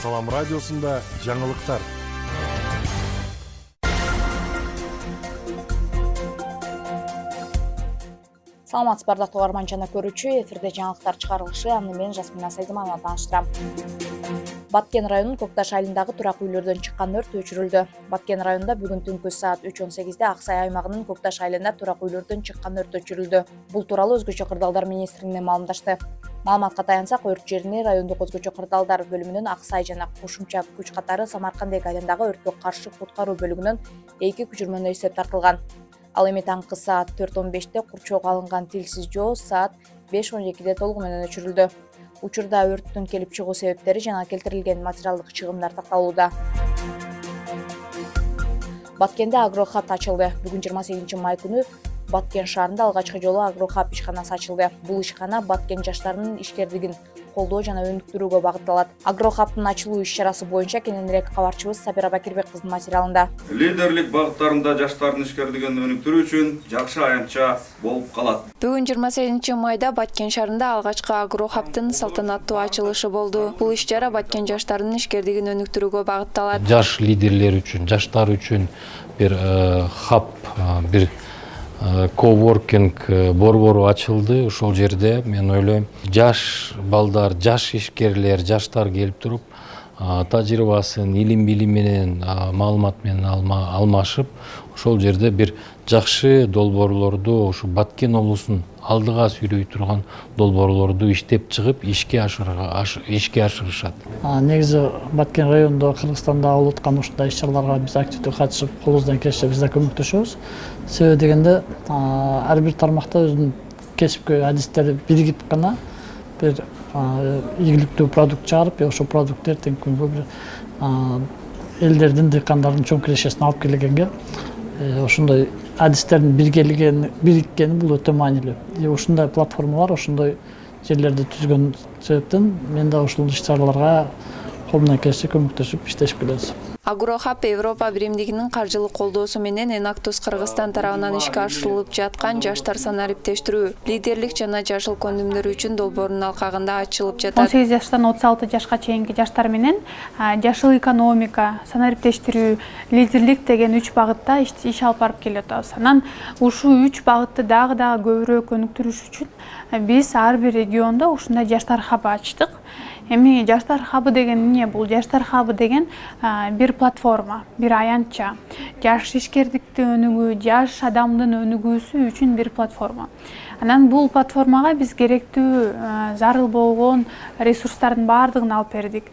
Салам радиосунда жаңылыктар. Саламатсыз бардыктуу угарман жана көрүүчү, эфирде жаңылыктар чыгарылышы, аны мен Жасмина Сайдыманова тааныштырам. Баткен районунун Көкташ айылындагы турак үйлөрдөн чыккан өрт өчүрүлдү. Баткен районунда бүгүн түнкү саат 3:18 Аксай аймагынын Көкташ айылында турак үйлөрдөн чыккан өрт өчүрүлдү. Бул тууралуу Өзгөчө кырдаалдар министрлигинен маалымдашты. Маалыматка таянсак, өрт жерине райондук Өзгөчө кырдаалдар бөлүмүнүн Аксай жана кошумча күч катары Самаркандек айылындагы өрткө каршы куткаруу бөлүгүнөн 2 күчүрмөнү эсеп тартылган. Ал эми таңкы саат 4:15 курчоого алынган тилсиз жоо саат 5:12 толугу менен өчүрүлдү. Учурда өрттүн келип чыгуу себептери жана келтирилген материалдык чыгымдар такталууда. Баткенде агрохаб ачылды. Бүгүн 28 май күнү Баткен шаарында алгачкы жолу агрохаб ишканасы ачылды. Бул ишкана Баткен жаштарынын ишкердигин колдоо жана өнүктүрүүгө багытталат. Агрохабтын ачылуу иш-чарасы боюнча кененирээк кабарчыбыз Сабира Бакирбек кыздын материалында. Лидерлик багыттарында жаштардын ишкердигин өнүктүрүү үчүн жакшы аянтча болуп калат. Бүгүн 28 майда Баткен шаарында алгачкы агрохабтын салтанаттуу ачылышы болду. Бул иш-чара Баткен жаштарынын ишкердигин өнүктүрүүгө багытталат. Жаш лидерлер үчүн, жаштар үчүн бир хаб, бир коворкинг борбору ачылды. Ошол жерде мен ойлойм, жаш балдар, жаш ишкерлер, жаштар келип туруп, тажрыйбасын, илим билим менен, маалымат менен алмашып, ошол жерде бир жакшы долбоорлорду, ушу Баткен облусунун алдыга сүйрөй турган долбоорлорду иштеп чыгып, ишке ашырышат. Негизи Баткен районунда, Кыргызстанда болуп аткан ушундай иш-чараларга биз активдүү катышып, колубуздан келишинче биз да көмөктөшөбүз. Себеби дегенде, ар бир тармакта өзүнүн кесипкөй адистери биригип гана бир ийгиликтүү продукт чыгарып, ошол продукт эртеңки күнгө бир элдердин, дыйкандардын чоң кирешесине алып келгенге ошондой адистердин бириккени бул өтө маанилүү. Ушундай платформалар, ошондой жерлерди түзгөн себептен мен да ушул иш-чараларга колумдан келишинче көмөктөшүп иштешип келебиз. Агрохаб Европа биримдигинин каржылык колдоосу менен Enactus Кыргызстан тарабынан ишке ашырылып жаткан жаштар санариптештирүү, лидерлик жана жашыл көндүмдөр үчүн долбоорунун алкагында ачылып жатат. 18 жаштан 36 жашка чейинки жаштар менен жашыл экономика, санариптештирүү, лидерлик деген 3 багытта иш алып барып келатабыз. Анан ушул 3 багытты дагы көбүрөөк өнүктүрүш үчүн биз ар бир региондо ушундай жаштар хабы ачтык. Эми жаштар хабы деген эмне? Бул жаштар хабы деген бир платформа, бир аянтча. Жаш ишкердикти өнүгүү, жаш адамдын өнүгүүсү үчүн бир платформа. Анан бул платформага биз керектүү зарыл болгон ресурстардын баардыгын алып бердик.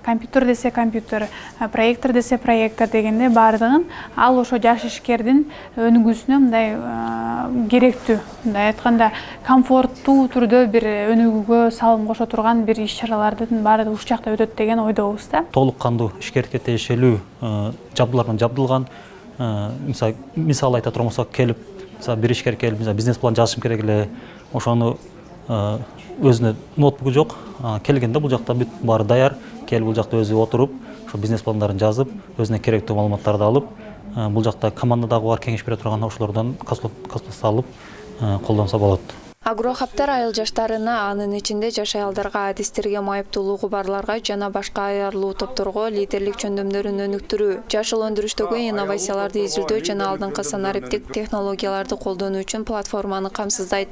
Компьютер десе компьютер, проектор десе проектор дегенде баардыгын ал ошо жаш ишкердин өнүгүүсүнө мындай керектүү, мындай айтканда комфорттуу түрдө бир өнүгүүгө салым кошо турган бир иш-чаралардын баардыгы ушул жакта өтөт деген ойдобуз да. Толук кандуу ишкердикке тиешелүү жабдуулар менен жабдылган. Мисалы айта турган болсок, келип бир ишкер келип, бизнес план жазышым керек эле, ошону өзүнө ноутбугу жок, келгенде бул жакта бүт баары даяр, келип бул жакта өзү отуруп, ошо бизнес пландарын жазып, өзүнө керектүү маалыматтарды алып, бул жакта командадагы бар кеңеш бере турган ошолордон консультация алып колдонсо болот. Агрохабтар айыл жаштарына, анын ичинде жаш аялдарга, адистерге, майыптуулугу барларга жана башка аярлуу топторго лидерлик чөндөмдөрүн өнүктүрүү, жашыл өндүрүштөгү инновацияларды изилдөө жана алдыңкы санариптик технологияларды колдонуу үчүн платформаны камсыздайт.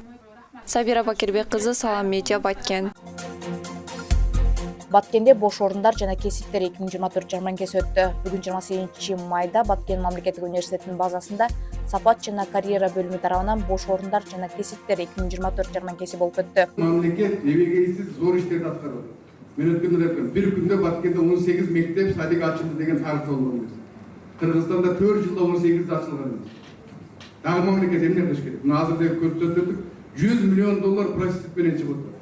Сабира Бакирбек кызы, Салам Медиа, Баткен. Баткенде бош орундар жана кесиптер 2024 жарманкеси өттү. Бүгүн 28 майда Баткен мамлекеттик университетинин базасында Сапат жана карьера бөлүмү тарабынан бош орундар жана кесиптер 2024 жарманкеси болуп өттү. Мамлекет эбегейсиз зор иштерди аткарып атат. Мен өткөндө айткам, бир күндө Баткенде 18 мектеп, садик ачылды деген тарых болгон эмес. Кыргызстанда 4 жылда 18 ачылган эмес. Дагы мамлекет эмне кылыш керек? Мына азырдагы көрсөтүп 100 миллион доллар профицит менен чыгып атат.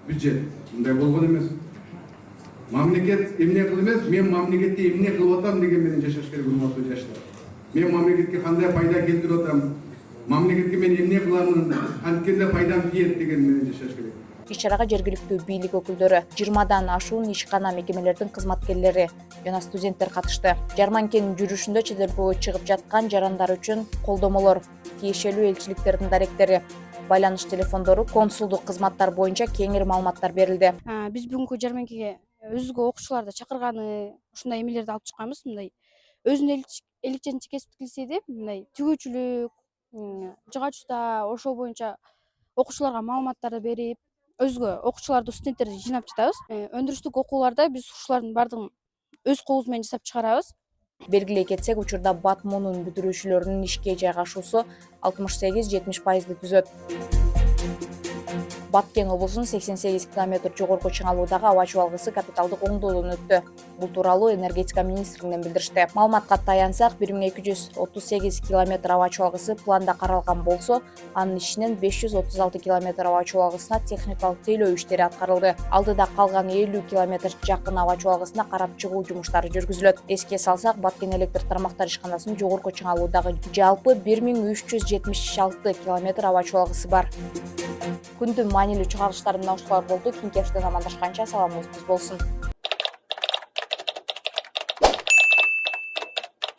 Бюджет. Мындай болгон эмес. Мамлекет эмне кылып эмес, мен мамлекетте эмне кылып атам деген менен жашаш керек урматтуу жаштар. Мен мамлекетке кандай пайда келтирип атам, мамлекетке мен эмне кыламын, анткенде пайдам тиет деген менен жашаш керек. Иш-чарага жергиликтүү бийлик өкүлдөрү, 20дан ашуун ишкана мекемелердин кызматкерлери жана студенттер катышты. Жарманкенин жүрүшүндө чет өлкөгө чыгып жаткан жарандар үчүн колдомолор, тиешелүү элчиликтердин даректери, байланыш телефондору, консулдук кызматтар боюнча кеңири маалыматтар берилди. Биз бүгүнкү жарманкеге өзгө окуучуларды чакырганы ушундай эмелерди алып чыкканбыз. Мындай өзүнүн эликченчи кесип килсе деп мындай тигүүчүлүк, жыгач уста ошол боюнча окуучуларга маалыматтарды берип, өзгө окуучуларды, студенттерди жыйнап жатабыз. Өндүрүштүк окууларда биз ушулардын баардыгын өз колубуз менен жасап чыгарабыз. Белгилей кетсек, учурда Батмунун бүтүрүүчүлөрүнүн ишке жайгашуусу 68-70% түзөт. Баткен облусунун 88 км жогорку чыңалуудагы аба чубалгысы капиталдык оңдоодон өттү. Бул тууралуу энергетика министрлигинен билдиришти. Маалыматка таянсак, 1238 км аба чубалгысы планда каралган болсо, анын ичинен 536 км аба чубалгысына техникалык тейлөө иштери аткарылды. Алдыда калган 50 км жакын аба чубалгысына карап чыгуу жумуштары жүргүзүлөт. Эске салсак, Баткен электр тармактар ишканасынын жогорку чыңалуудагы жалпы 1376 км аба чубалгысы бар. Күндүн маанилүү чыгарылыштары мына ушулар болду. Кийинки эфирден амандашканча саламыңыз биз болсун.